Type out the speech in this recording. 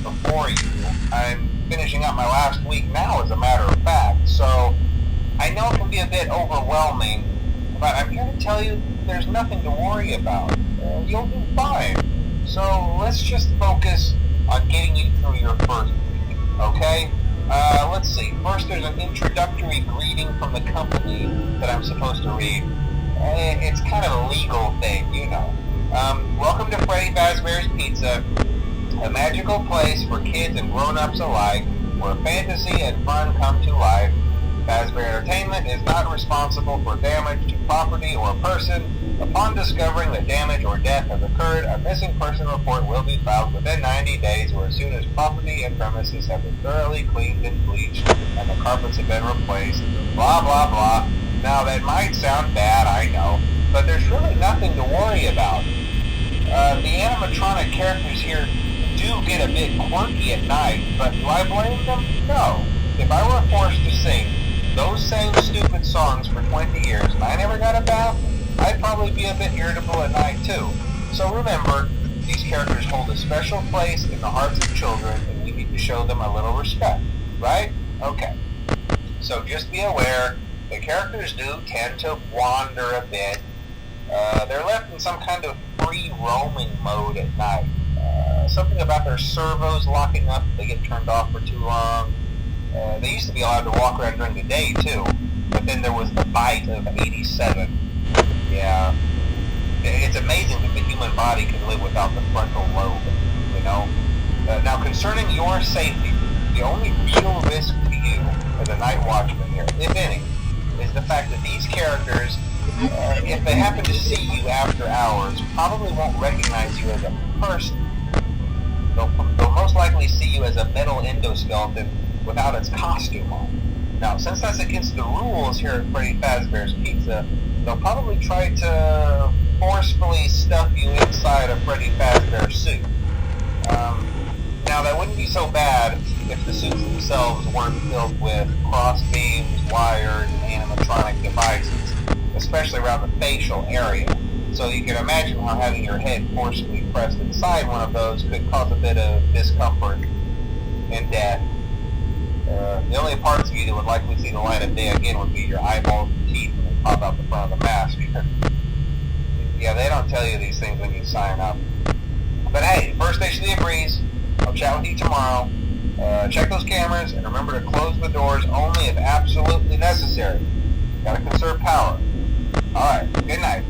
before you. I'm finishing up my last week now, as a matter of fact, so I know it can be a bit overwhelming, but I'm here to tell you there's nothing to worry about. You'll do fine. So let's just focus on getting you through your first week, okay? Let's see. First, there's an introductory greeting from the company that I'm supposed to read. It's kind of a legal thing, you know. Welcome to Freddy Fazbear's Pizza, a magical place for kids and grown-ups alike, where fantasy and fun come to life. Fazbear Entertainment is not responsible for damage to property or person. Upon discovering that damage or death has occurred, a missing person report will be filed within 90 days or as soon as property and premises have been thoroughly cleaned and bleached and the carpets have been replaced. Blah, blah, blah. Now, that might sound bad, I know, but there's really nothing to worry about. The animatronic characters here do get a bit quirky at night, but do I blame them? No. If I were forced to sing those same stupid songs for 20 years and I never got a bath, I'd probably be a bit irritable at night too. So remember, these characters hold a special place in the hearts of children and we need to show them a little respect, right? Okay. So just be aware, the characters do tend to wander a bit. They're left in some kind of free roaming mode at night. Something about their servos locking up if they get turned off for too long. They used to be allowed to walk around during the day too, but then there was the bite of 87. Yeah, it's amazing that the human body can live without the frontal lobe, you know. Now, concerning your safety, the only real risk to you as a night watchman here, if any, is the fact that these characters, if they happen to see you after hours, probably won't recognize you as a person. They'll most likely see you as a metal endoskeleton without its costume on. Now, since that's against the rules here at Freddy Fazbear's Pizza, they'll probably try to forcefully stuff you inside a Freddy Fazbear suit. Now, that wouldn't be so bad if the suits themselves weren't filled with cross beams, wires, and animatronic devices, especially around the facial area. So you can imagine how having your head forcibly pressed inside one of those could cause a bit of discomfort and death. The only parts of you that would likely see the light of day again would be your eyeballs and teeth when they pop out the front of the mask. Yeah, they don't tell you these things when you sign up. But hey, first station of the breeze. I'll chat with you tomorrow. Check those cameras and remember to close the doors only if absolutely necessary. Gotta conserve power. Alright, good night.